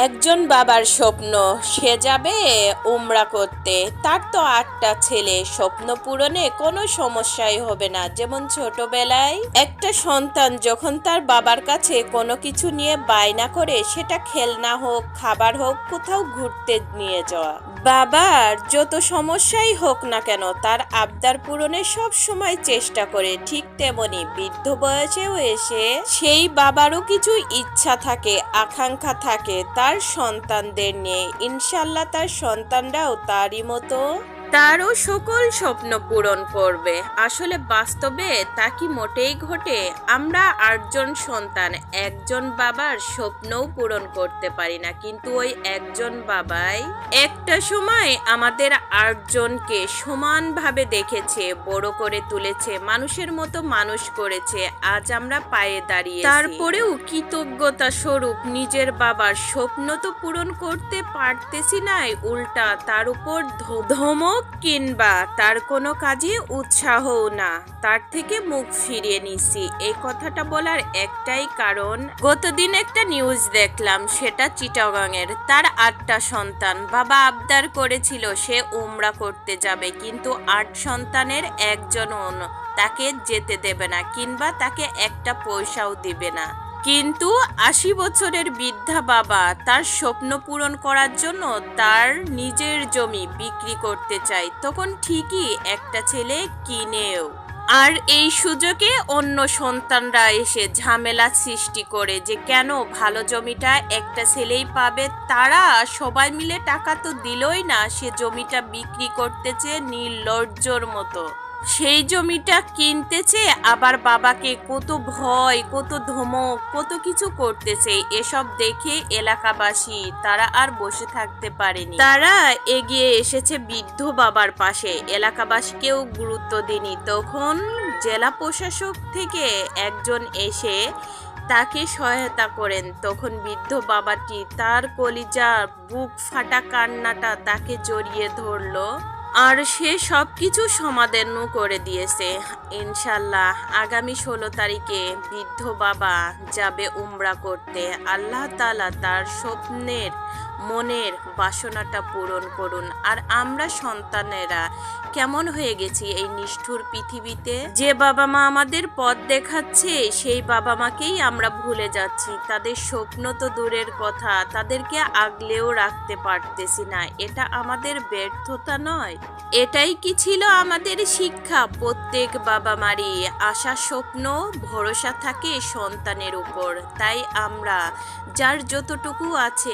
একজন বাবার স্বপ্ন সে যাবে উমরা করতে। তার তো ৮টা ছেলে, স্বপ্ন পূরণে কোনো সমস্যাই হবে না। যেমন ছোটবেলায় একটা সন্তান যখন তার বাবার কাছে কোনো কিছু নিয়ে বায়না করে, সেটা খেলনা হোক, খাবার হোক, কোথাও ঘুরতে নিয়ে যাওয়া, বাবার যত সমস্যাই হোক না কেন তার আবদার পূরণে সব সময় চেষ্টা করে। ঠিক তেমনি বৃদ্ধ বয়সেও এসে সেই বাবারও কিছু ইচ্ছা থাকে, আকাঙ্ক্ষা থাকে তার সন্তানদের নিয়ে। ইনশাল্লাহ তার সন্তানরাও তারই মতো তারও সকল স্বপ্ন পূরণ করবে। আসলে বাস্তবে তা কি মোটেই ঘটে? আমরা ৮জন সন্তান, একজন বাবার স্বপ্নও পূরণ করতে পারি না, কিন্তু ওই একজন বাবাই একটা সময় আমাদের ৮জনকে সমানভাবে দেখেছে, বড় করে তুলেছে, মানুষের মতো মানুষ করেছে। আজ আমরা পায়ে দাঁড়িয়ে, তারপরেও কৃতজ্ঞতা স্বরূপ নিজের বাবার স্বপ্ন তো পূরণ করতে পারতেছি না, উল্টা তার উপর ধমক কিংবা তার কোনো কাজে উৎসাহও না, তার থেকে মুখ ফিরিয়ে নিছি। এই কথাটা বলার একটাই কারণ, গতদিন একটা নিউজ দেখলাম, সেটা চিটাগাংয়ের। তার ৮টা সন্তান, বাবা আবদার করেছিল সে উমরা করতে যাবে, কিন্তু ৮ সন্তানের একজনও তাকে যেতে দেবে না কিংবা তাকে একটা পয়সাও দিবে না। কিন্তু ৮০ বছরের বৃদ্ধা বাবা তার স্বপ্ন পূরণ করার জন্য তার নিজের জমি বিক্রি করতে চায়, তখন ঠিকই একটা ছেলে কিনেও। আর এই সুযোগে অন্য সন্তানরা এসে ঝামেলা সৃষ্টি করে যে কেন ভালো জমিটা একটা ছেলেই পাবে। তারা সবাই মিলে টাকা তো দিলই না, সে জমিটা বিক্রি করতেছে নির্লজ্জর মতো। সেই জমিটা কিনতেছে, আবার বাবাকে কত ভয়, কত ধমক, কত কিছু করতেছে। এসব দেখে এলাকাবাসী তারা আর বসে থাকতে পারেনি, তারা এগিয়ে এসেছে বৃদ্ধ বাবার পাশে। এলাকাবাসীকেও গুরুত্ব দেনি। তখন জেলা প্রশাসক থেকে একজন এসে তাকে সহায়তা করেন। তখন বৃদ্ধ বাবাটি তার কলিজা বুক ফাটা কান্নাটা তাকে জড়িয়ে ধরলো, আর সে সব কিছু সমাধানও করে দিয়েছে। ইনশাল্লাহ আগামী ১৬ তারিখে বৃদ্ধ বাবা যাবে উমরা করতে। আল্লাহ তাআলা তার স্বপ্নের মনের বাসনাটা পূরণ করুন। আর আমরা সন্তানেরা কেমন হয়ে গেছি এই নিষ্ঠুর পৃথিবীতে, যে বাবা মা আমাদের পথ দেখাচ্ছে সেই বাবা মাকেই আমরা ভুলে যাচ্ছি। তাদের স্বপ্ন তো দূরের কথা, তাদেরকে আগলেও রাখতে পারতেছি না। এটা আমাদের ব্যর্থতা নয়? এটাই কি ছিল আমাদের শিক্ষা? প্রত্যেক বাবা মারই আশা, স্বপ্ন, ভরসা থাকে সন্তানের উপর। তাই আমরা যার যতটুকু আছে